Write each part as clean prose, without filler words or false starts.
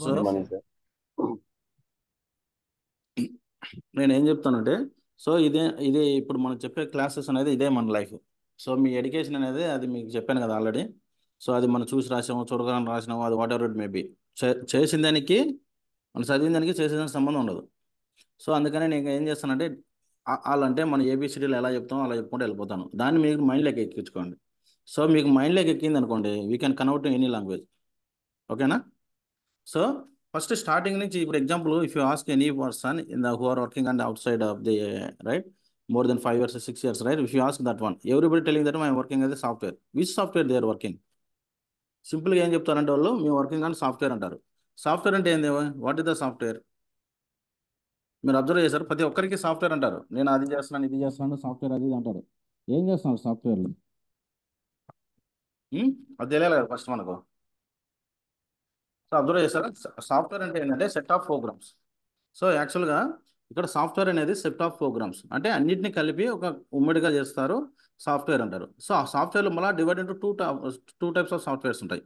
So good morning sir. నేను ఏం చెప్తానంటే, సో ఇదే ఇప్పుడు మనం చెప్పే క్లాసెస్ అనేది ఇదే మన లైఫ్. సో మీ ఎడ్యుకేషన్ అనేది అది మీకు చెప్పాను కదా ఆల్రెడీ. సో అది మనం చూసి రాసాము, చూడగానే రాసినాము, అది what ever it may B. చేసిన దానికి మనం చదివిన దానికి చేసేదానికి సంబంధం ఉండదు. సో అందుకనే నేను ఏం చేస్తానంటే, వాళ్ళంటే మనం ఏబిసిడీలు ఎలా చెప్తామో అలా చెప్పుకుంటూ వెళ్ళిపోతాను. దాన్ని మీకు మైండ్లోకి ఎక్కించుకోండి. సో మీకు మైండ్లోకి ఎక్కింది అనుకోండి, we can convert any language. ఓకేనా? సో ఫస్ట్ స్టార్టింగ్ నుంచి ఇప్పుడు example, if you ask any person in the who are working and outside of the right more than 5 years 6 years, right? If you ask that one, everybody telling that I'm working as a software. Which software they are working? సింపుల్గా ఏం చెప్తారంటే వాళ్ళు, మేము working on software అంటారు. Software అంటే ఏంది? What is the software? మీరు observe చేశారు, ప్రతి ఒక్కరికి సాఫ్ట్వేర్ అంటారు. నేను అది చేస్తున్నాను, ఇది చేస్తున్నాను, సాఫ్ట్వేర్ అది ఇది అంటారు. ఏం చేస్తున్నారు సాఫ్ట్వేర్లో? అది తెలియాలి కదా ఫస్ట్ మనకు. సో అబ్జర్వ్ చేస్తారా, సాఫ్ట్వేర్ అంటే ఏంటంటే సెట్ ఆఫ్ ప్రోగ్రామ్స్. సో యాక్చువల్గా ఇక్కడ సాఫ్ట్వేర్ అనేది సెట్ ఆఫ్ ప్రోగ్రామ్స్ అంటే అన్నిటిని కలిపి ఒక ఉమ్మడిగా చేస్తారు, సాఫ్ట్వేర్ అంటారు. సో ఆ సాఫ్ట్వేర్లో మళ్ళీ divide into two types of softwares ఉంటాయి.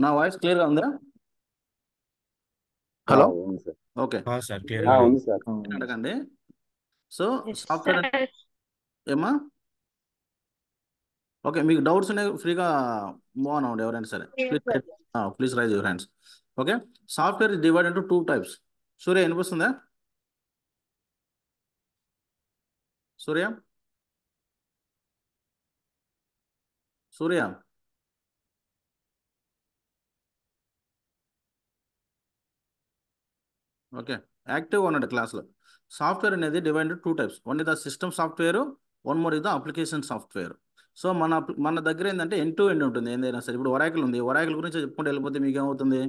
నా వాయిస్ క్లియర్గా ఉందా? హలో. ఉంది సార్. ఓకే. సార్ క్లియర్గా ఉంది సార్. అడగండి. సో Yes, సాఫ్ట్వేర్ అంటే sir. ఏమా? ఓకే, మీకు డౌట్స్ ఉన్నాయి, ఫ్రీగా మూవ్ ఆన్ అవ్వండి ఎవరైనా సరే. Yes, sir. Please raise your hands. Okay, software is divide into two types. Surya వినిపిస్తుందా? సూర్య, సూర్య. ఓకే, యాక్టివ్గా ఉన్నాడు క్లాస్లో. సాఫ్ట్వేర్ అనేది divide into two types. One is the system software, one more is the application software. So మన దగ్గర ఏంటంటే end to end ఉంటుంది ఏదైనా సరే. ఇప్పుడు ఒరాకిల్ ఉంది, ఒరాకిల్ గురించి చెప్పుకుంటూ వెళ్ళిపోతే మీకు ఏమవుతుంది?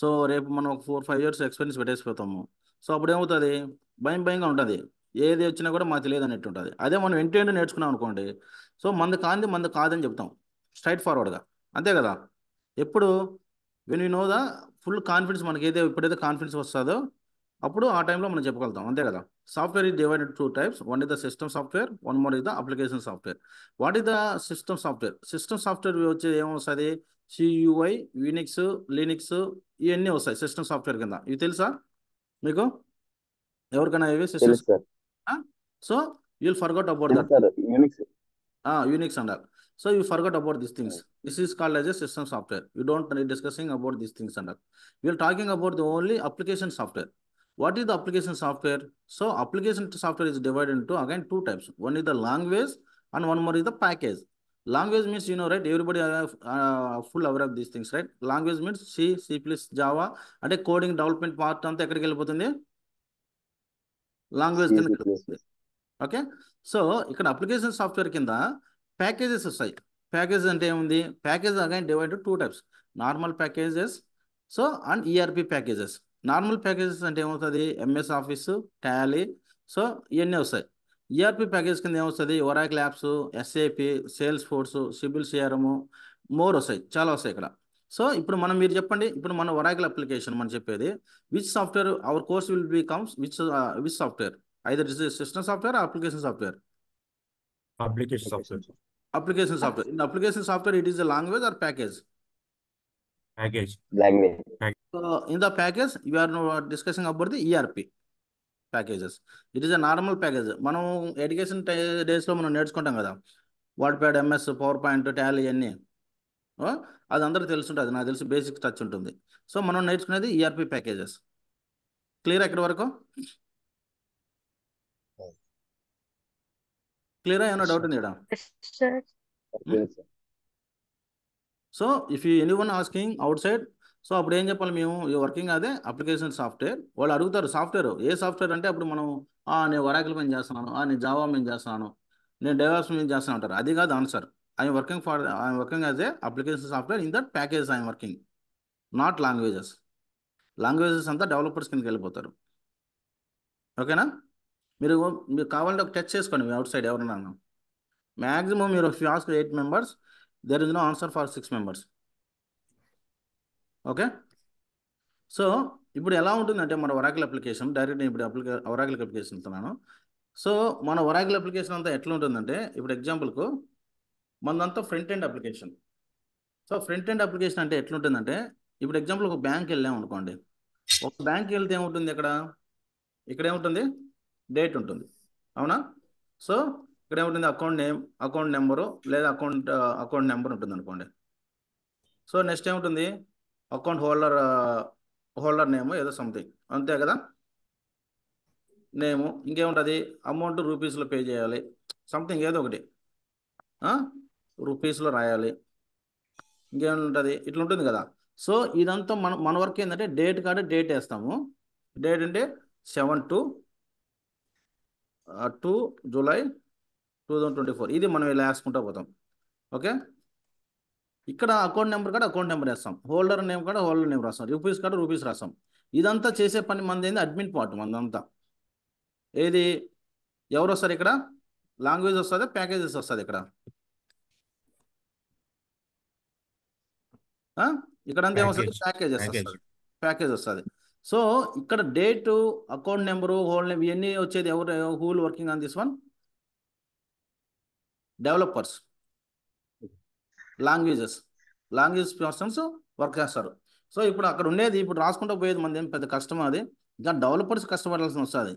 సో రేపు మనం ఒక 4-5 years ఎక్స్పీరియన్స్ పెట్టేసిపోతాము. సో అప్పుడు ఏమవుతుంది? భయంగా ఉంటుంది, ఏది వచ్చినా కూడా మాకు తెలియదు అన్నట్టు ఉంటుంది. అదే మనం ఎండ్ టు ఎండ్ నేర్చుకున్నాం అనుకోండి, సో మంది కాదని చెప్తాం స్ట్రైట్ ఫార్వర్డ్గా. అంతే కదా? ఎప్పుడు when you know the full confidence, మనకి ఎప్పుడైతే కాన్ఫిడెన్స్ వస్తుందో అప్పుడు ఆ టైంలో మనం చెప్పగలుగుతాం. అంతే కదా? Software is divided two types. One is the system software, one more is the application software. What is the system software? System software వచ్చేది ఏమొస్తుంది? సియుఐ, యూనిక్స్, లినిక్స్, ఇవన్నీ వస్తాయి సిస్టమ్ సాఫ్ట్వేర్ కింద. ఇవి తెలుసా మీకు ఎవరికైనా? ఇవి సిస్టమ్స్. తెలుసు sir. So you'll forget about తెలుసు that. Sir. Unix. Unix and all. So you forgot about these things. This is called as a system software. You don't need discussing about these things and all. We are talking about the only application software. What is the application software? So application software is divided into again two types. One is the language and one more is the package. Language means, you know, right? Everybody are full aware of these things, right? Language means C, C++, Java. అంటే coding development part అంతా ఎక్కడికి వెళ్ళిపోతుంది? Language కింద వెళ్ళిపోతుంది. Okay. So ఇక్కడ application software కింద packages వస్తాయి. Package అంటే ఏముంది? Package again divide two types, normal packages so and ERP packages. Normal packages అంటే ఏమవుతుంది? ఎంఎస్ ఆఫీస్, టాలీ, సో ఇవన్నీ వస్తాయి. ఈఆర్పి ప్యాకేజ్ కింద ఏమొస్తుంది? Oracle apps, SAP, sales force, CIBIL CRM, more వస్తాయి, చాలా వస్తాయి ఇక్కడ. సో ఇప్పుడు మీరు చెప్పండి, ఇప్పుడు మన ఒరాకిల్ అప్లికేషన్ మనం చెప్పేది which software hour course will becomes which software? Either it is a system software or application software. Application software. Application software. In application software, it is a language or package? Package. Language. So in the package, we are now discussing about the ERP packages. It is a normal package. మనం education డేస్లో మనం నేర్చుకుంటాం కదా, word pad, MS, power point, Tally అన్నీ. అది అందరికీ తెలుసుంటుంది, నాకు తెలిసి బేసిక్ టచ్ ఉంటుంది. సో మనం నేర్చుకునేది ఈఆర్పి ప్యాకేజెస్. క్లియర్ ఎక్కడి వరకు? క్లియర్? ఏమైనా డౌట్ ఉంది ఇక్కడ? Yes, sir. So if you any one asking out side, so అప్పుడు ఏం చెప్పాలి మేము? ఈ వర్కింగ్ అదే అప్లికేషన్ సాఫ్ట్వేర్. వాళ్ళు అడుగుతారు సాఫ్ట్వేర్ ఏ సాఫ్ట్వేర్ అంటే, అప్పుడు మనం నేను ఒరాకిల్ మీద చేస్తున్నాను, నేను జావా మీద చేస్తున్నాను, నేను డెవాప్స్ మీద చేస్తాను అంటారు. అది కాదు answer. I'm working as a application software in that package I'm working, not languages. Languages అంతా డెవలపర్స్ కిందకి వెళ్ళిపోతారు. ఓకేనా? మీరు కావాలంటే ఒక టచ్ చేసుకోండి మీ అవుట్ సైడ్ ఎవరన్నా. మ్యాక్సిమం మీరు if you ask 8 members, there is no answer for 6 members. Okay. So ఇప్పుడు ఎలా ఉంటుందంటే మన ఒరాకిల్ అప్లికేషన్ డైరెక్ట్ ఇప్పుడు ఒరాకిల్ అప్లికేషన్ ఇస్తున్నాను. సో మన ఒరాకిల్ అప్లికేషన్ అంతా ఎట్లా ఉంటుందంటే, ఇప్పుడు ఎగ్జాంపుల్కు మనదంతా front end application. So front end application అంటే ఎట్లుంటుందంటే, ఇప్పుడు ఎగ్జాంపుల్ ఒక బ్యాంక్ వెళ్ళాం అనుకోండి. ఒక బ్యాంక్కి వెళ్తే ఏముంటుంది ఇక్కడ ఏముంటుంది, డేట్ ఉంటుంది, అవునా? సో ఇక్కడ ఏముంటుంది, అకౌంట్ నేమ్, అకౌంట్ నెంబరు లేదా అకౌంట్ నెంబర్ ఉంటుంది అనుకోండి. సో నెక్స్ట్ ఏముంటుంది, అకౌంట్ హోల్డర్ నేమ్ ఏదో సంథింగ్, అంతే కదా, నేము. ఇంకేముంటుంది, అమౌంట్ రూపీస్లో పే చేయాలి, సంథింగ్ ఏదో ఒకటి రూపీస్లో రాయాలి. ఇంకేముంటుంది, ఇట్లా ఉంటుంది కదా. సో ఇదంతా మన వర్క్ ఏంటంటే డేట్ కాడ డేట్ వేస్తాము. డేట్ అంటే 7/2 జూలై 2024. ఇది మనం ఇలా వేసుకుంటూ పోతాం. ఓకే, ఇక్కడ అకౌంట్ నెంబర్ కాడ అకౌంట్ నెంబర్ వేస్తాం, హోల్డర్ నేమ్ కాడ హోల్డర్ నేమ్ రాస్తాం, రూపీస్ కాడ రూపీస్ రాస్తాం. ఇదంతా చేసే పని మంది ఏంది, అడ్మిన్ పార్ట్ మందంతా. ఏది, ఎవరు వస్తారు ఇక్కడ, లాంగ్వేజ్ వస్తుంది, ప్యాకేజెస్ వస్తుంది ఇక్కడ. ఇక్కడ అంతా ఏమొస్తుంది, ప్యాకేజెస్ వస్తుంది, ప్యాకేజ్ వస్తుంది. సో ఇక్కడ date, account number, whole name ఇవన్నీ వచ్చేది ఎవరు, whole working on this one, developers, language persons work చేస్తారు. సో ఇప్పుడు అక్కడ ఉండేది, ఇప్పుడు రాసుకుంటూ పోయేది మనది ఏం పెద్ద కష్టం, అది ఇంకా డెవలపర్స్ కష్టపడాల్సి వస్తుంది.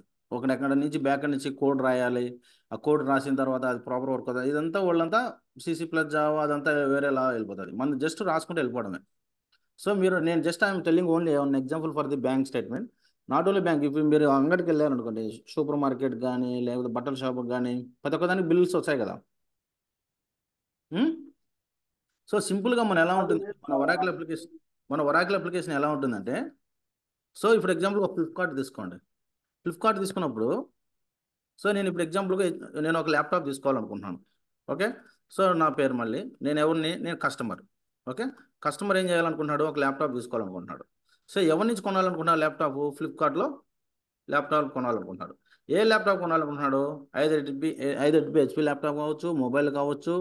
ఎక్కడ నుంచి బ్యాక్ నుంచి కోడ్ రాయాలి, ఆ కోడ్ రాసిన తర్వాత అది ప్రాపర్ వర్క్ అవుతుంది. ఇదంతా వాళ్ళంతా C++ జావా అదంతా వేరేలా వెళ్ళిపోతుంది, మనం జస్ట్ రాసుకుంటూ వెళ్ళిపోవడమే. సో నేను just I'm telling only one example for the bank statement, not only bank. ఇప్పుడు మీరు అంగడికి వెళ్ళారనుకోండి, సూపర్ మార్కెట్ కానీ లేకపోతే బట్టల షాప్కి కానీ, ప్రతి ఒక్కదానికి బిల్స్ వచ్చాయి కదా. సో సింపుల్గా మనం ఎలా ఉంటుంది, మన వరాకిల్ అప్లికేషన్ ఎలా ఉంటుందంటే, సో ఇప్పుడు ఎగ్జాంపుల్ ఒక ఫ్లిప్కార్ట్ తీసుకోండి. ఫ్లిప్కార్ట్ తీసుకున్నప్పుడు, సో నేను ఇప్పుడు ఎగ్జాంపుల్గా నేను ఒక ల్యాప్టాప్ తీసుకోవాలనుకుంటున్నాను. ఓకే, సో నా పేరు మళ్ళీ, నేను కస్టమర్. ఓకే, కస్టమర్ ఏం చేయాలనుకుంటున్నాడు, ఒక ల్యాప్టాప్ తీసుకోవాలనుకుంటున్నాడు. సో ఎవరి నుంచి కొనాలనుకుంటున్నాడు ల్యాప్టాప్, ఫ్లిప్కార్ట్లో ల్యాప్టాప్ కొనాలనుకుంటున్నాడు. ఏ ల్యాప్టాప్ కొనాలనుకుంటున్నాడు, either it be HP laptop కావచ్చు, మొబైల్ కావచ్చు,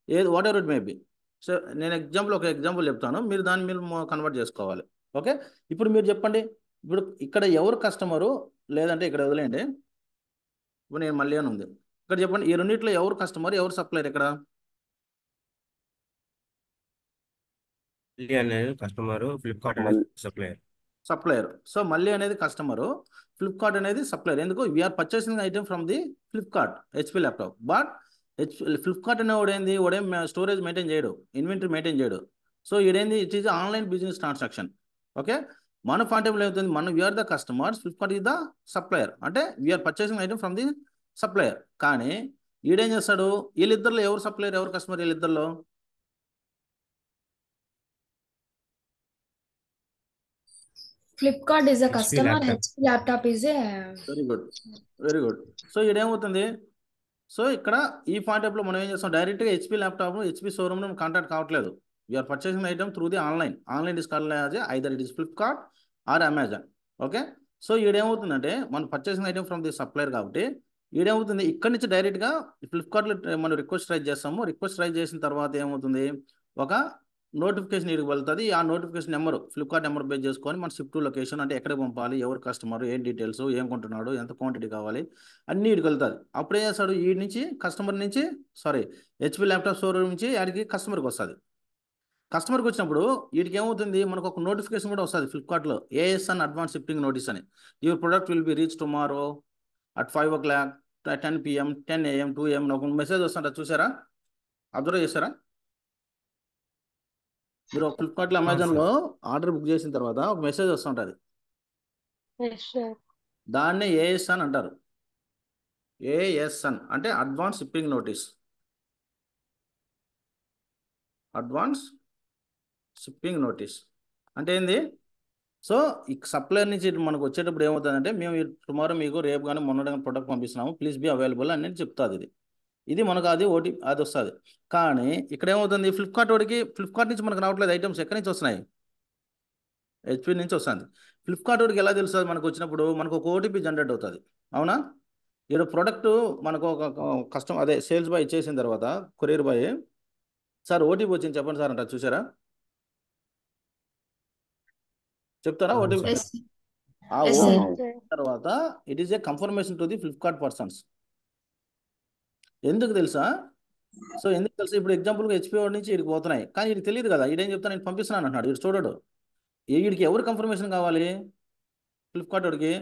ఏది whatever it may be. So నేను ఒక ఎగ్జాంపుల్ చెప్తాను, మీరు దాన్ని మీరు కన్వర్ట్ చేసుకోవాలి. ఓకే, ఇప్పుడు మీరు చెప్పండి, ఇప్పుడు ఇక్కడ ఎవరు కస్టమరు, లేదంటే ఇక్కడ వదిలేండి, ఇప్పుడు నేను మళ్ళీ అని ఉంది, ఇక్కడ చెప్పండి, ఈ రెండింటిలో ఎవరు కస్టమర్, ఎవరు సప్లయర్ ఇక్కడ? అనేది కస్టమర్, ఫ్లిప్కార్ట్ అనేది సప్లయర్. సో మళ్ళీ అనేది కస్టమరు, ఫ్లిప్కార్ట్ అనేది సప్లయర్. ఎందుకు, we are purchasing item from the Flipkart HP laptop. But Flipkart అనేవాడు ఏంది, వాడేం స్టోరేజ్ మెయింటైన్ చేయడు, ఇన్వెంటరీ మెయింటైన్ చేయడు. సో ఇదేంది, it is online business transaction. Okay, మన పాయింట్ ఆఫ్ వ్యూ అవుతుంది, we are the customers, Flipkart is the supplier. అంటే we are purchasing item from the supplier. కానీ ఈడేం చేస్తాడు, వీళ్ళిద్దరిలో ఎవరు సప్లయర్, ఎవరు కస్టమర్, వీళ్ళిద్దరిలో? Flipkart is a customer, HP laptop is a... very good. So ఇదేమవుతుంది, సో ఇక్కడ ఈ పాయింట్ ఆఫ్ లో మనం ఏం చేస్తాం, డైరెక్ట్గా HP laptop HP showroom contact కావట్లేదు. We are purchasing item through the online is called as either it is Flipkart or Amazon. Okay, so ఈడేమవుతుందంటే మనం purchasing item from the supplier కాబట్టి ఈడేమవుతుంది, ఇక్కడ నుంచి డైరెక్ట్గా ఫ్లిప్కార్ట్లో మనం రిక్వెస్ట్ రైజ్ చేస్తాము. రిక్వెస్ట్ రైజ్ చేసిన తర్వాత ఏమవుతుంది, ఒక నోటిఫికేషన్ ఇక్కడికి వెళ్తుంది. ఆ notification number Flipkart number base చేసుకొని మన షిప్ టు లొకేషన్, అంటే ఎక్కడికి పంపాలి, ఎవరు కస్టమర్, ఏం డీటెయిల్స్, ఏం కొంటున్నాడు, ఎంత క్వాంటిటీ కావాలి, అన్నీ ఇక్కడికి వెళ్తుంది. అప్పుడు ఏం చేస్తాడు, ఈ నుంచి కస్టమర్ నుంచి HP ల్యాప్టాప్ షోరూమ్ నుంచి ఆడికి కస్టమర్కి వస్తుంది. కస్టమర్కి వచ్చినప్పుడు వీటికి ఏమవుతుంది, మనకు ఒక నోటిఫికేషన్ కూడా వస్తుంది ఫ్లిప్కార్ట్లో, ASN అడ్వాన్స్ షిప్పింగ్ నోటీస్ అని. Your product will be reach tomorrow at 5 o'clock, 10 PM, 10 AM, 2 AM ఒక మెసేజ్ వస్తుంటుంది, చూసారా, అబ్జర్వ్ చేశారా? మీరు ఫ్లిప్కార్ట్లో అమెజాన్లో ఆర్డర్ బుక్ చేసిన తర్వాత ఒక మెసేజ్ వస్తుంటుంది, దాన్నే ASN అంటారు. ASN అంటే advance shipping notice. Advance shipping notice అంటే ఏంది, సో ఈ సప్లయర్ నుంచి మనకు వచ్చేటప్పుడు ఏమవుతుందంటే, మేము టుమారో మీకు రేపు కానీ మొన్న కానీ ప్రొడక్ట్ పంపిస్తున్నాము, ప్లీజ్ బీ అవైలబుల్ అని చెప్తుంది. ఇది మనకు అది వస్తుంది. కానీ ఇక్కడ ఏమవుతుంది, ఫ్లిప్కార్ట్ నుంచి మనకు రావట్లేదు ఐటమ్స్. ఎక్కడి నుంచి వస్తున్నాయి, HP నుంచి వస్తుంది. ఫ్లిప్కార్ట్ వాడికి ఎలా తెలుస్తుంది, మనకు వచ్చినప్పుడు మనకు ఒక OTP జనరేట్ అవుతుంది, అవునా? ఇక్కడ ప్రొడక్ట్ మనకు ఒక సేల్స్ బాయ్ ఇచ్చేసిన తర్వాత, కొరియర్ బాయ్, సార్ OTP వచ్చింది చెప్పండి సార్ అంటారు, చూసారా? చెప్తారా OTP? ఆ OTP తర్వాత it is a confirmation to the Flipkart persons. ఎందుకు తెలుసా, ఇప్పుడు ఎగ్జాంపుల్గా HP వాడి నుంచి ఇక్కడికి పోతున్నాయి, కానీ ఇది తెలియదు కదా. ఇదేం చెప్తాను, నేను పంపిస్తున్నాను అంటున్నాడు, ఇటు చూడడు. వీడికి ఎవరు కన్ఫర్మేషన్ కావాలి? ఫ్లిప్కార్ట్ వాడికి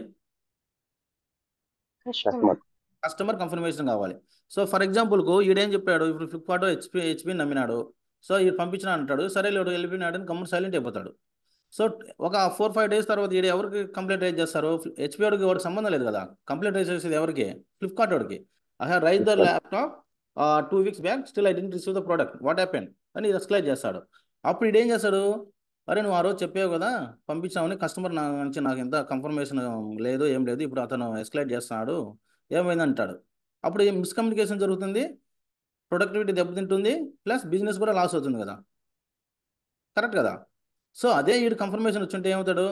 కస్టమర్ కన్ఫర్మేషన్ కావాలి. సో ఫర్ ఎగ్జాంపుల్కు ఈడేం చెప్పాడు, ఇప్పుడు ఫ్లిప్కార్ట్ హెచ్పి నమ్మినాడు. సో ఈ పంపించిన అంటాడు, సరే లేడు వెళ్ళిపోయినాడు అని గమ్మున సైలెంట్ అయిపోతాడు. సో ఒక 4-5 డేస్ తర్వాత ఈడు ఎవరికి కంప్లైంట్ రైజ్ చేస్తారు? హెచ్పి వాడికి వాడికి సంబంధం లేదు కదా. కంప్లైంట్ రైజ్ చేసేది ఎవరికి? ఫ్లిప్కార్ట్ వాడికి. I have raise the laptop 2 weeks back, still I didn't receive the product, what happen అని ఎక్స్ప్లెయిన్ చేస్తాడు. అప్పుడు ఇదేం చేస్తాడు, అరే నువ్వు ఆ రోజు చెప్పావు కదా పంపించామని, కస్టమర్ నా నుంచి నాకు ఎంత కన్ఫర్మేషన్ లేదు, ఏం లేదు, ఇప్పుడు అతను ఎస్కలేట్ చేస్తున్నాడు, ఏమైంది అంటాడు. అప్పుడు మిస్కమ్యూనికేషన్ జరుగుతుంది, ప్రొడక్టివిటీ దెబ్బతింటుంది, ప్లస్ బిజినెస్ కూడా లాస్ అవుతుంది కదా. కరెక్ట్ కదా. సో అదే వీడు కన్ఫర్మేషన్ వచ్చింటే ఏమవుతాడు,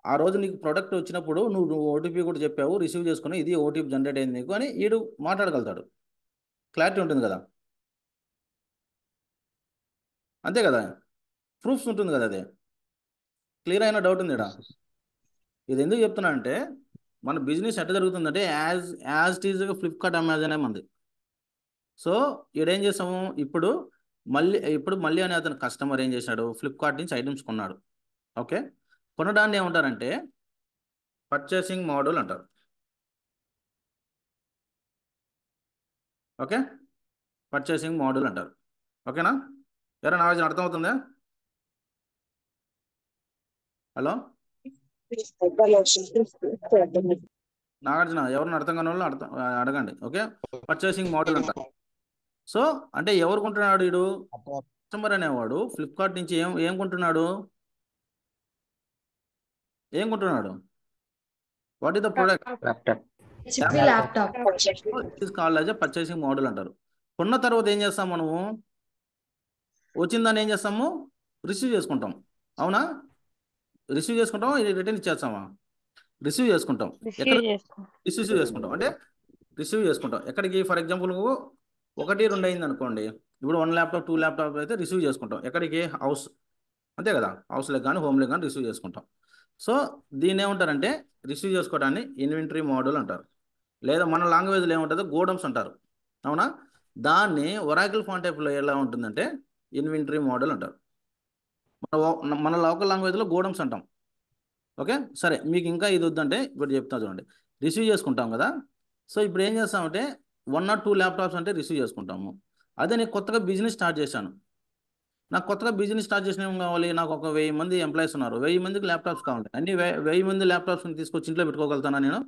ఆ రోజు నీకు ప్రోడక్ట్ వచ్చినప్పుడు నువ్వు ఓటీపీ కూడా చెప్పావు, రిసీవ్ చేసుకుని ఇది ఓటీపీ జనరేట్ అయింది నీకు అని వీడు మాట్లాడగలుగుతాడు. క్లారిటీ ఉంటుంది కదా, అంతే కదా, ప్రూఫ్స్ ఉంటుంది కదా. అదే క్లియర్ అయిన డౌట్ ఉంది ఇక్కడ. ఇది ఎందుకు చెప్తున్నా అంటే మన బిజినెస్ ఎట్లా జరుగుతుందంటే యాజ్ ఇట్ ఈజ్గా ఫ్లిప్కార్ట్ అమెజాన్ మంది. సో ఈడేం చేసాము, ఇప్పుడు మళ్ళీ అని అతను కస్టమర్ ఏం చేశాడు, ఫ్లిప్కార్ట్ నుంచి ఐటమ్స్ కొన్నాడు. ఓకే, కొనడాన్ని ఏమంటారంటే పర్చేసింగ్ మోడల్ అంటారు. ఓకే, పర్చేసింగ్ మోడల్ అంటారు. ఓకేనా, ఎవరైనా నాగార్జున అర్థమవుతుందా? హలో నాగార్జున, ఎవరిని అర్థం కాని వాళ్ళు అడగండి. ఓకే, పర్చేసింగ్ మోడల్ అంటారు. సో అంటే ఎవరు కొంటున్నాడు, వీడు కస్టమర్ అనేవాడు ఫ్లిప్కార్ట్ నుంచి ఏం కొంటున్నాడు, ఏం కొంటున్నాడు, what is the product? HP laptop. It is called as a purchasing model అంటారు. కొన్న తర్వాత ఏం చేస్తాం మనము, వచ్చిందని ఏం చేస్తాము, రిసీవ్ చేసుకుంటాం. అవునా, రిసీవ్ చేసుకుంటాం, రిటర్న్ ఇచ్చేస్తామా? రిసీవ్ చేసుకుంటాం. ఎక్కడ రిసీవ్ చేసుకుంటాం అంటే రిసీవ్ చేసుకుంటాం ఎక్కడికి? ఫర్ ఎగ్జాంపుల్ 1-2 అయింది అనుకోండి, ఇప్పుడు 1 ల్యాప్టాప్ 2 ల్యాప్టాప్ అయితే రిసీవ్ చేసుకుంటాం. ఎక్కడికి? హౌస్, అంతే కదా, హౌస్లోకి కానీ హోమ్లోకి కానీ రిసీవ్ చేసుకుంటాం. సో దీన్ని ఏమంటారంటే రిసీవ్ చేసుకోవడాన్ని ఇన్వెంటరీ మోడల్ అంటారు, లేదా మన లాంగ్వేజ్లో ఏముంటుందో గోడమ్స్ అంటారు. అవునా, దాన్ని ఒరాకిల్ ఫాంట్ టైప్లో ఎలా ఉంటుందంటే ఇన్వెంటరీ మోడల్ అంటారు. మన లోకల్ లాంగ్వేజ్లో గోడమ్స్ అంటాం. ఓకే, సరే మీకు ఇంకా ఇది వద్దంటే ఇప్పుడు చెప్తా చూడండి. రిసీవ్ చేసుకుంటాం కదా. సో ఇప్పుడు ఏం చేస్తామంటే 1 or 2 ల్యాప్టాప్స్ అంటే రిసీవ్ చేసుకుంటాము. అదే నేను కొత్తగా బిజినెస్ స్టార్ట్ చేశాను, నాకు కొత్తగా బిజినెస్ స్టార్ట్ చేసిన ఏం కావాలి, నాకు ఒక 1000 మంది ఎంప్లాయీస్ ఉన్నారు, 1000 మందికి ల్యాప్టాప్స్ కావాలి. అన్ని 1000 మంది ల్యాప్టాప్స్ని తీసుకొచ్చి ఇంట్లో పెట్టుకోగలుగుతానా నేను?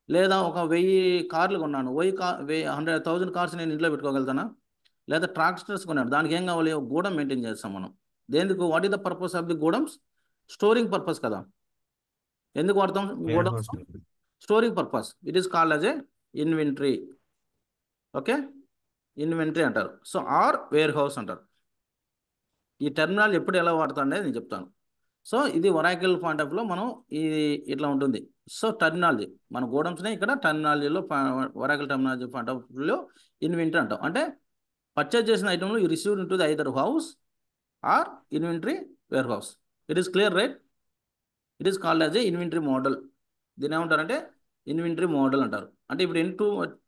లేదా ఒక 1000 కార్లు కొన్నాను, 100,000 కార్స్ నేను ఇంట్లో పెట్టుకోగలుగుతానా? లేదా ట్రాక్టర్స్ కొన్నాను, దానికి ఏం కావాలి, గోడమ్ మెయింటైన్ చేస్తాం మనం. దేనికి? What is the purpose of the godowns? Storing purpose కదా. ఎందుకు వాడతాం godowns? Storing purpose. It is called as a inventory. Okay, inventory అంటారు. సో ఆర్ వేర్ హౌస్ అంటారు. ఈ టెర్మినాలజీ ఎప్పుడు ఎలా వాడతాం అనేది నేను చెప్తాను. సో ఇది ఒరాకిల్ పాయింట్ ఆఫ్ లో మనం ఇది ఇట్లా ఉంటుంది. సో టెర్మినాలజీ మన గోడమ్స్నే ఇక్కడ టెర్మినాలజీలో ఒరాకిల్ టెర్మినాలజీ పాయింట్ ఆఫ్ లో ఇన్వెంటరీ అంటాం. అంటే పర్చేజ్ చేసిన ఐటమ్లో you received into the either house or inventory warehouse. It is clear, right? It is called as a inventory model. దీని ఏమంటారంటే ఇన్వెంటరీ మోడల్ అంటారు. అంటే ఇప్పుడు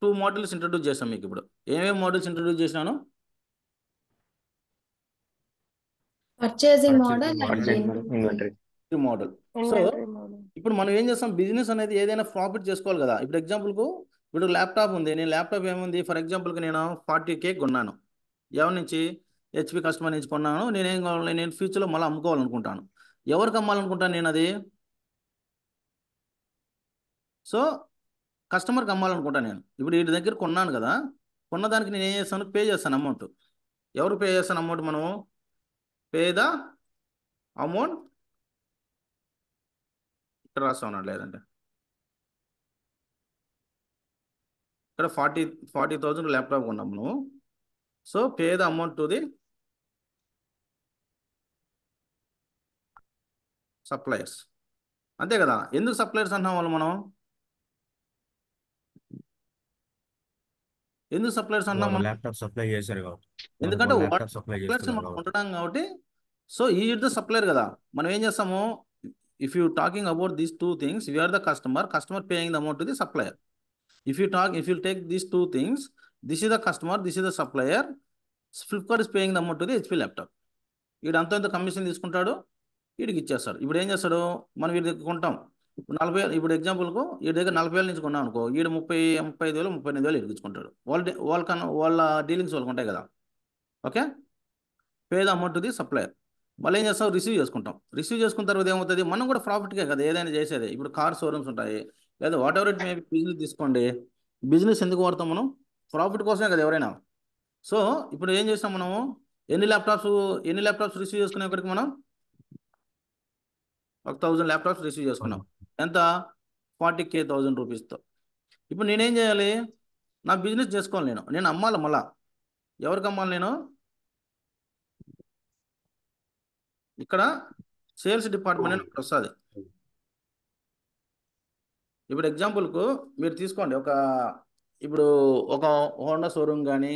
టూ మోడల్స్ ఇంట్రడ్యూస్ చేస్తాం మీకు. ఇప్పుడు ఏమేమి మోడల్స్ ఇంట్రడ్యూస్ చేసినాను? Purchasing model and inventory model. So ఇప్పుడు మనం ఏం చేస్తాం, బిజినెస్ అనేది ఏదైనా ప్రాఫిట్ చేసుకోవాలి కదా. ఇప్పుడు ఎగ్జాంపుల్కు ఇప్పుడు ల్యాప్టాప్ ఉంది, నేను ల్యాప్టాప్ ఏముంది, ఫర్ ఎగ్జాంపుల్కి నేను 40K కొన్నాను, ఎవరి నుంచి? హెచ్పి కస్టమర్ నుంచి కొన్నాను. నేనేం కావాలి, నేను ఫ్యూచర్లో మళ్ళీ అమ్ముకోవాలనుకుంటాను. ఎవరికి అమ్మాలనుకుంటాను నేను అది? సో కస్టమర్కి అమ్మాలనుకుంటాను నేను. ఇప్పుడు వీటి దగ్గర కొన్నాను కదా, కొన్నదానికి నేను ఏం చేస్తాను, పే చేస్తాను అమౌంట్. ఎవరు పే చేస్తాను అమౌంట్? మనము పే ద అమౌంట్. ఇక్కడ రాస్తామన్నాడు, లేదంటే ఇక్కడ 40,000 ల్యాప్టాప్ కొన్నాం నువ్వు. So pay the amount to the suppliers, అంతే కదా. ఎందుకు సప్లయర్స్ అంటున్నాం వాళ్ళు మనం? ఎందుకు సప్లయర్స్ అన్నాం మనం? ల్యాప్టాప్ సప్లై చేశారు కాబట్టి. ఎందుకంటే ల్యాప్టాప్ సప్లై సప్లయర్స్ చేస్తున్నారు మనం కాబట్టి. కొంటున్నాం కాబట్టి. సో ఈ ద సప్లయర్ కదా. మనం ఏం చేస్తాము, if you talking about these 2 things, you are the customer paying the amount to the supplier. If you take these 2 things, this is the customer, this is the supplier, Flipkart is paying the amount to the HP laptop. వీడు అంత commission తీసుకుంటాడు, వీడికి ఇచ్చేస్తాడు. ఇప్పుడు ఏం చేస్తాడు, మనం వీడి దగ్గర కొంటాం. ఇప్పుడు 40,000, ఇప్పుడు ఎగ్జాంపుల్కు వీడి దగ్గర 40,000 నుంచి కొన్నాం అనుకో, వీడు 35,000 38,000 ఇరికించుకుంటాడు. వాళ్ళ డీలింగ్స్ వాళ్ళకు ఉంటాయి కదా. Okay, pay the amount to the supplier. మళ్ళీ ఏం చేస్తాం, రిసీవ్ చేసుకుంటాం. రిసీవ్ చేసుకున్న తర్వాత ఏమవుతుంది, మనం కూడా ప్రాఫిట్కే కదా ఏదైనా చేసేది. ఇప్పుడు కార్ షోరూమ్స్ ఉంటాయి, లేదా what ever it May business తీసుకోండి. బిజినెస్ ఎందుకు వాడతాం మనం, ప్రాఫిట్ కోసమే కదా ఎవరైనా. సో ఇప్పుడు ఏం చేస్తాం మనము, ఎన్ని ల్యాప్టాప్స్ రిసీవ్ చేసుకునే ఒకటికి మనం 1,000 ల్యాప్టాప్స్ రిసీవ్ చేసుకున్నాం. ఎంత, 40,000 రూపీస్తో. ఇప్పుడు నేనేం చేయాలి, నా బిజినెస్ చేసుకోవాలి, నేను అమ్మాలి. మళ్ళా ఎవరికి అమ్మాలి, నేను ఇక్కడ సేల్స్ డిపార్ట్మెంట్ అని వస్తుంది. ఇప్పుడు ఎగ్జాంపుల్కు మీరు తీసుకోండి, ఇప్పుడు ఒక హోండా షోరూమ్ కానీ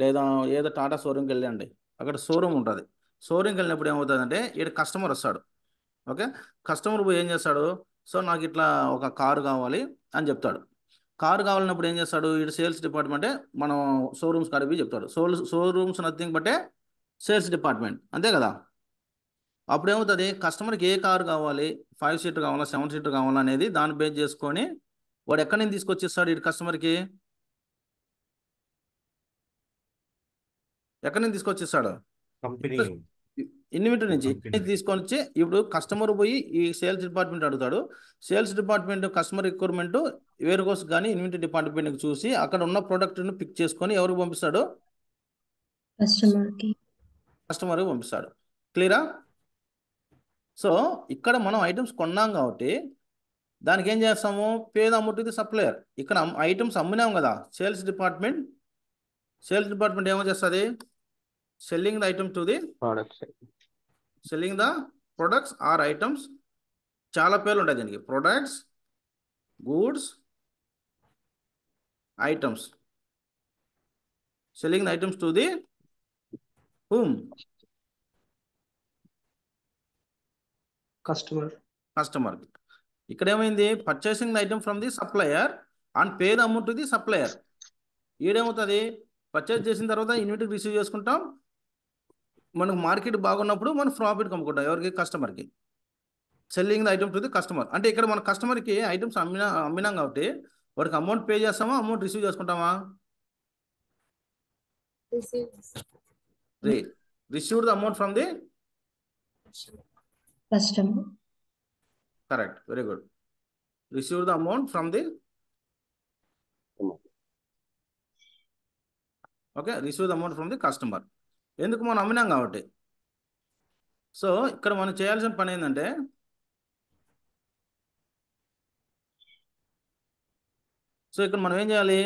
లేదా ఏదో టాటా షోరూమ్కి వెళ్ళండి, అక్కడ షోరూమ్ ఉంటుంది. షోరూమ్కి వెళ్ళినప్పుడు ఏమవుతుందంటే ఇక్కడ కస్టమర్ వస్తాడు. ఓకే, కస్టమర్ పోయి ఏం చేస్తాడు, సో నాకు ఇట్లా ఒక కారు కావాలి అని చెప్తాడు. కారు కావాలన్నప్పుడు ఏం చేస్తాడు, ఇటు సేల్స్ డిపార్ట్మెంటే మనం షోరూమ్స్ కాడికి చెప్తాడు. షోరూమ్స్ నథింగ్ బట్టే సేల్స్ డిపార్ట్మెంట్, అంతే కదా. అప్పుడు ఏమవుతుంది, కస్టమర్కి ఏ కారు కావాలి, 5 సీటర్ కావాలా 7 సీటర్ కావాలా అనేది దాన్ని బేస్ చేసుకొని వాడు ఎక్కడి నుంచి తీసుకొచ్చిస్తాడు, ఇటు కస్టమర్కి ఎక్కడి నుంచి తీసుకొచ్చిస్తాడు, కంపెనీ ఇన్వెంటరీ నుంచి తీసుకొని వచ్చి. ఇప్పుడు కస్టమర్ పోయి ఈ సేల్స్ డిపార్ట్మెంట్ అడుగుతాడు. సేల్స్ డిపార్ట్మెంట్ కస్టమర్ రిక్వైర్మెంట్ వేరే కోసం కానీ ఇన్వెంటరీ డిపార్ట్మెంట్కి చూసి అక్కడ ఉన్న ప్రోడక్ట్ను పిక్ చేసుకొని ఎవరికి పంపిస్తాడు, కస్టమర్కి పంపిస్తాడు. క్లియరా. సో ఇక్కడ మనం ఐటమ్స్ కొన్నాం కాబట్టి దానికి ఏం చేస్తాము, pay the amount to the supplier. ఇక్కడ ఐటమ్స్ అమ్మినాం కదా, సేల్స్ డిపార్ట్మెంట్ ఏమో చేస్తుంది, selling the item to the selling the products or items. చాలా పేర్లు ఉంటాయి దీనికి, products, goods, items. Selling the items to the whom, customer. ఇక్కడ ఏమైంది, purchasing the item from the supplier and pay the amount to the supplier. ఈడేమవుతుంది, purchase చేసిన తర్వాత inventory receive చేసుకుంటాం. మనకు మార్కెట్ బాగున్నప్పుడు మనం ప్రాఫిట్ కమ్ముకుంటాం, ఎవరికి, కస్టమర్కి. Selling the item to the customer అంటే ఇక్కడ మన కస్టమర్కి ఐటమ్స్ అమ్మినాం కాబట్టి వాడికి అమౌంట్ పే చేస్తామా, అమౌంట్ రిసీవ్ చేసుకుంటామా, receive the amount from the customer. Correct, very good. Receive the amount from the, okay, receive the amount from the customer. ఎందుకు, మనం అమ్మినాం కాబట్టి. సో ఇక్కడ మనం చేయాల్సిన పని ఏంటంటే, సో ఇక్కడ మనం ఏం చేయాలి,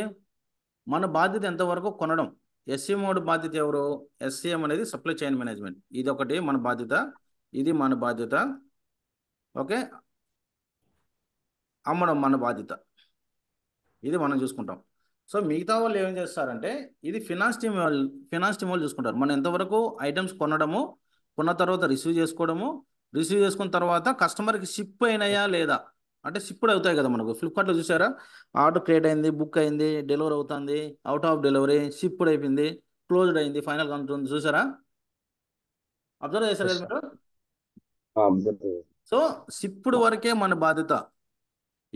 మన బాధ్యత ఎంతవరకు కొనడం. ఎస్సీఎం బాధ్యత ఎవరు, ఎస్సీఎం అనేది సప్లై చైన్ మేనేజ్మెంట్. ఇది ఒకటి మన బాధ్యత, ఇది మన బాధ్యత. ఓకే, అమ్మడం మన బాధ్యత, ఇది మనం చూసుకుంటాం. సో మిగతా వాళ్ళు ఏం చేస్తారంటే, ఇది ఫినాన్స్ టీమ్ వాళ్ళు చూసుకుంటారు. మనం ఎంతవరకు ఐటమ్స్ కొనడము, కొన్న తర్వాత రిసీవ్ చేసుకోవడము, రిసీవ్ చేసుకున్న తర్వాత కస్టమర్కి షిప్ అయినాయా లేదా అంటే షిప్డ్ అవుతాయి కదా. మనకు ఫ్లిప్కార్ట్లో చూసారా, ఆర్డర్ క్రియేట్ అయింది, బుక్ అయింది, డెలివరీ అవుతుంది, అవుట్ ఆఫ్ డెలివరీ, షిప్డ్ అయిపోయింది, క్లోజ్డ్ అయింది, ఫైనల్ ఉంటుంది, చూసారా, అబ్జర్వ్ చేశారు కదా మీరు. సో షిప్డ్ వరకే మన బాధ్యత.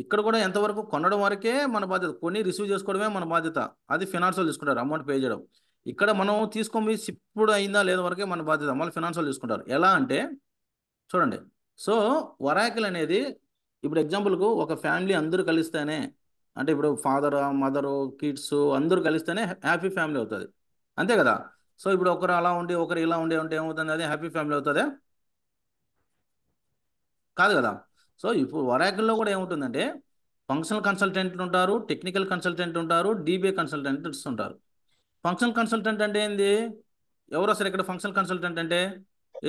ఇక్కడ కూడా ఎంతవరకు కొనడం వరకే మన బాధ్యత, కొని రిసీవ్ చేసుకోవడమే మన బాధ్యత. అది ఫినాన్షియల్ తీసుకుంటారు, అమౌంట్ పే చేయడం. ఇక్కడ మనం తీసుకొని షిప్డ్ అయిందా లేదా వరకే మన బాధ్యత, మళ్ళీ ఫినాన్షియల్ తీసుకుంటారు. ఎలా అంటే చూడండి, సో ఒరాకిల్ అనేది ఇప్పుడు ఎగ్జాంపుల్కు ఒక ఫ్యామిలీ అందరూ కలిస్తేనే, అంటే ఇప్పుడు ఫాదర్, మదరు, కిడ్స్ అందరూ కలిస్తేనే హ్యాపీ ఫ్యామిలీ అవుతుంది, అంతే కదా. సో ఇప్పుడు ఒకరు అలా ఉండి ఒకరు ఇలా ఉండి ఉంటే ఏమవుతుంది, అది హ్యాపీ ఫ్యామిలీ అవుతుందా, కాదు కదా. సో ఇప్పుడు ఒరాకిల్లో కూడా ఏముంటుందంటే, ఫంక్షనల్ కన్సల్టెంట్లు ఉంటారు, టెక్నికల్ కన్సల్టెంట్ ఉంటారు, డీబీఏ కన్సల్టెంట్స్ ఉంటారు. ఫంక్షనల్ కన్సల్టెంట్ అంటే ఏంది, ఎవరు వస్తారు ఇక్కడ, ఫంక్షనల్ కన్సల్టెంట్ అంటే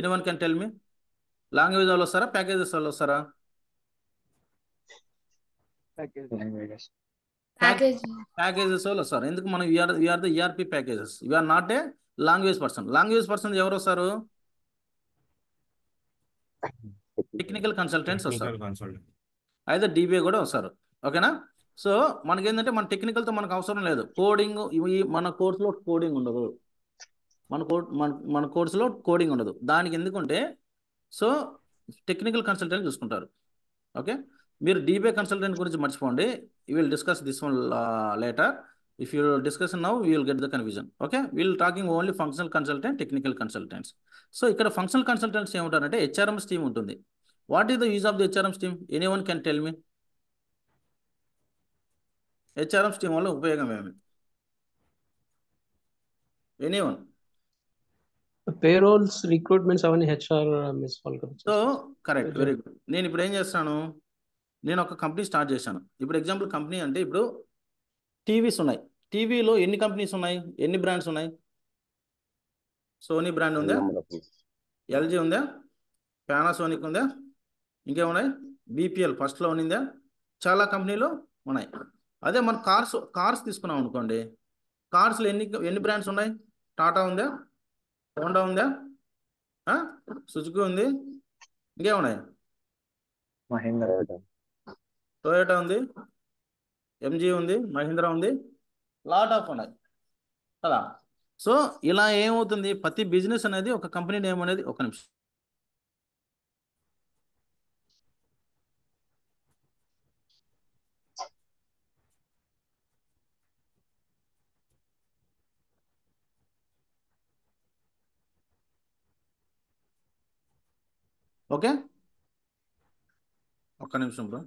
anyone can tell me. Language వాళ్ళు వస్తారా, ప్యాకేజెస్ వాళ్ళు వస్తారా, ప్యాకేజెస్ వాళ్ళు వస్తారు. ఎందుకు, మనం we are the ERP packages, we are not a language person. Language person ఎవరు వస్తారు, టెక్నికల్ కన్సల్టెంట్స్ వస్తారు, అయితే డీబీఏ కూడా వస్తారు. ఓకేనా. సో మనకేంటంటే మన టెక్నికల్తో మనకు అవసరం లేదు, కోడింగ్ మన కోర్సులో కోడింగ్ ఉండదు, మన కోర్సులో కోడింగ్ ఉండదు. దానికి ఎందుకంటే సో టెక్నికల్ కన్సల్టెంట్ చూసుకుంటారు. ఓకే, మీరు డీబీఏ కన్సల్టెంట్ గురించి మర్చిపోండి. You will discuss this one later. If you discuss now you will get the confusion. Okay, we'll talking only functional consultant, technical consultants. So ఇక్కడ functional consultants ఏముంటారంటే HRMS team ఉంటుంది. What is the use of the HRMS team? Any one can tell me. HRMS team వల్ల ఉపయోగం ఏమి? Any one? Payrolls, recruitments అవన్నీ HR miss వాళ్ళు so correct, very good. నేను ఇప్పుడు ఏం చేస్తాను, నేను ఒక కంపెనీ స్టార్ట్ చేశాను. ఇప్పుడు ఎగ్జాంపుల్ కంపెనీ అంటే ఇప్పుడు టీవీస్ ఉన్నాయి. టీవీలో ఎన్ని కంపెనీస్ ఉన్నాయి, ఎన్ని బ్రాండ్స్ ఉన్నాయి? సోనీ బ్రాండ్ ఉందా, ఎల్జీ ఉందా, పానాసోనిక్ ఉందా, ఇంకేమున్నాయి? బీపీఎల్ ఫస్ట్లో ఉన్నిందా? చాలా కంపెనీలు ఉన్నాయి. అదే మన కార్స్ తీసుకున్నాం అనుకోండి, కార్స్లో ఎన్ని బ్రాండ్స్ ఉన్నాయి? టాటా ఉందా, హోండా ఉందా, సుజుకి ఉంది, ఇంకేమున్నాయి? టొయోటా ఉంది, ఎంజీ ఉంది, మహీంద్రా ఉంది, లాట్ ఆఫ్ ఉన్నాయి కదా. సో ఇలా ఏమవుతుంది, ప్రతి బిజినెస్ అనేది ఒక కంపెనీ నేమ్ అనేది, ఒక నిమిషం. ఓకే, ఒక్క నిమిషం బ్రో.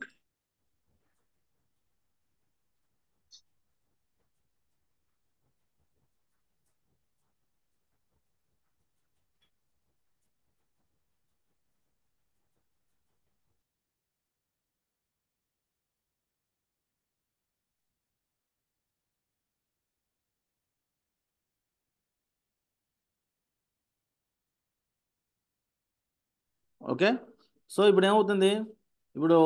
ఓకే, సో ఇప్పుడు ఏమవుతుంది, ఇప్పుడు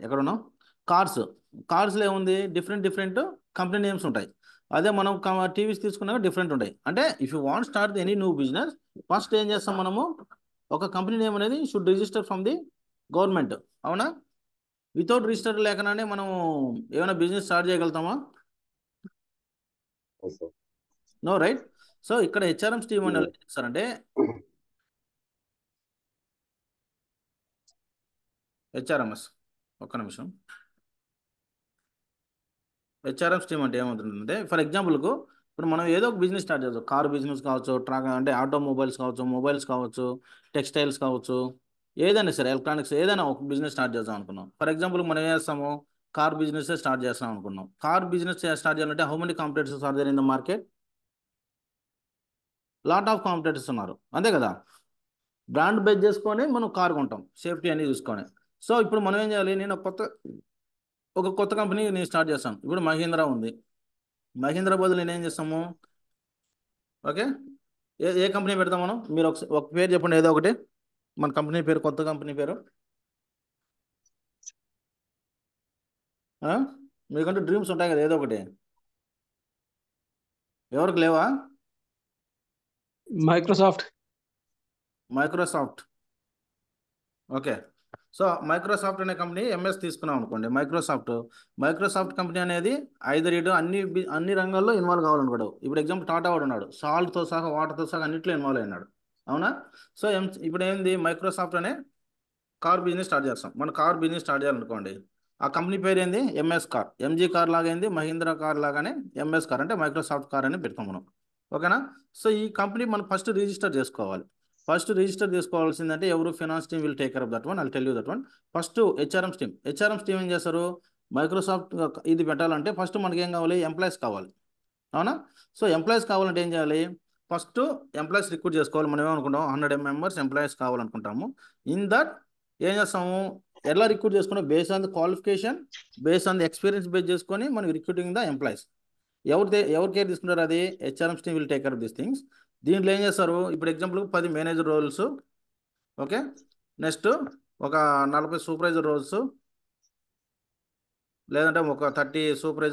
ఎక్కడున్నాం? కార్స్లో ఏముంది, డిఫరెంట్ కంపెనీ నేమ్స్ ఉంటాయి. అదే మనం టీవీస్ తీసుకున్నాక డిఫరెంట్ ఉంటాయి. అంటే if you want start any new business, first ఏం చేస్తాం మనము, ఒక కంపెనీ నేమ్ అనేది should register from the government. అవునా? వితౌట్ రిజిస్టర్ లేకనే మనం ఏమైనా బిజినెస్ స్టార్ట్ చేయగలుగుతామా? No, right. సో ఇక్కడ హెచ్ఆర్ఎంస్ టీమ్ అని ఏం చేస్తారంటే, హెచ్ఆర్ఎంఎస్, ఒక్క నిమిషం. హెచ్ఆర్ఎంస్ టీమ్ అంటే ఏమవుతుందంటే, ఫర్ ఎగ్జాంపుల్కు ఇప్పుడు మనం ఏదో ఒక బిజినెస్ స్టార్ట్ చేయొచ్చు. కార్ బిజినెస్ కావచ్చు, ట్రాక్ అంటే ఆటోమొబైల్స్ కావచ్చు, మొబైల్స్ కావచ్చు, టెక్స్టైల్స్ కావచ్చు, ఏదైనా సరే ఎలక్ట్రానిక్స్, ఏదైనా ఒక బిజినెస్ స్టార్ట్ చేద్దాం అనుకున్నాం. ఫర్ ఎగ్జాంపుల్ మనం ఏం చేస్తాము, కార్ బిజినెస్ స్టార్ట్ చేస్తాం అనుకున్నాం. కార్ బిజినెస్ స్టార్ట్ చేయాలంటే how many competitors are there in the market? Lot of competitors ఉన్నారు, అంతే కదా. బ్రాండ్ బేస్ చేసుకొని మనం కార్ కొంటాం, సేఫ్టీ అన్ని చూసుకొని. సో ఇప్పుడు మనం ఏం చేయాలి, నేను ఒక కొత్త కంపెనీ నేను స్టార్ట్ చేస్తాను. ఇప్పుడు మహీంద్రా ఉంది, మహీంద్రా బదులు నేను ఏం చేస్తాము, ఓకే, ఏ కంపెనీ పెడతాం మనం? మీరు ఒక పేరు చెప్పండి, ఏదో ఒకటి మన కంపెనీ పేరు, కొత్త కంపెనీ పేరు. మీకంటూ డ్రీమ్స్ ఉంటాయి కదా, ఏదో ఒకటి. ఎవరికి లేవా? మైక్రోసాఫ్ట్. ఓకే, సో మైక్రోసాఫ్ట్ అనే కంపెనీ ఎంఎస్ తీసుకున్నాం అనుకోండి. మైక్రోసాఫ్ట్ కంపెనీ అనేది ఐదర్ ఇటు అన్ని రంగాల్లో ఇన్వాల్వ్ కావాలనుకోడు. ఇప్పుడు ఎగ్జాంపుల్ టాటా వాడు ఉన్నాడు, సాల్ట్తో సహా వాటర్తో సహా అన్నింటిలో ఇన్వాల్వ్ అయినాడు. అవునా? సో ఇప్పుడు ఏంది, మైక్రోసాఫ్ట్ అనే కార్ బిజినెస్ స్టార్ట్ చేస్తాం. మన కార్ బిజినెస్ స్టార్ట్ చేయాలనుకోండి, ఆ కంపెనీ పేరు ఏంది? MS car. ఎంజీ కార్ లాగా ఏంది, మహీంద్రా కార్ లాగానే ఎంఎస్ కార్, అంటే మైక్రోసాఫ్ట్ కార్ అని పెడతాం మనం. ఓకేనా? సో ఈ కంపెనీ మనం ఫస్ట్ రిజిస్టర్ చేసుకోవాలి. ఫస్ట్ రిజిస్టర్ చేసుకోవాల్సిందంటే ఎవరు? Finance team will take care of that one. I'll tell you that one. First HRMS team ఏం చేస్తారు, మైక్రోసాఫ్ట్ ఇది పెట్టాలంటే ఫస్ట్ మనకి ఏం కావాలి? ఎంప్లాయీస్ కావాలి. అవునా? సో ఎంప్లాయీస్ కావాలంటే ఏం చేయాలి? ఫస్ట్ ఎంప్లాయీస్ రిక్రూట్ చేసుకోవాలి. మనం ఏమనుకుంటాం, 100 మెంబర్స్ ఎంప్లాయీస్ కావాలనుకుంటాము. ఇన్ దట్ ఏం చేస్తాము, ఎలా రిక్రూట్ చేసుకున్నాం? Based on the qualification, based on the experience base చేసుకొని మనం రిక్రూటింగ్ ద ఎంప్లాయీస్. ఎవరు కేర్ తీసుకుంటారు? అది HRMS team will take care of these things. దీంట్లో ఏం చేస్తారు, ఇప్పుడు example 10 manager roles, okay, next ఒక 40 సూపర్వైజర్ రోల్స్, లేదంటే ఒక 30 సూపర్వైజర్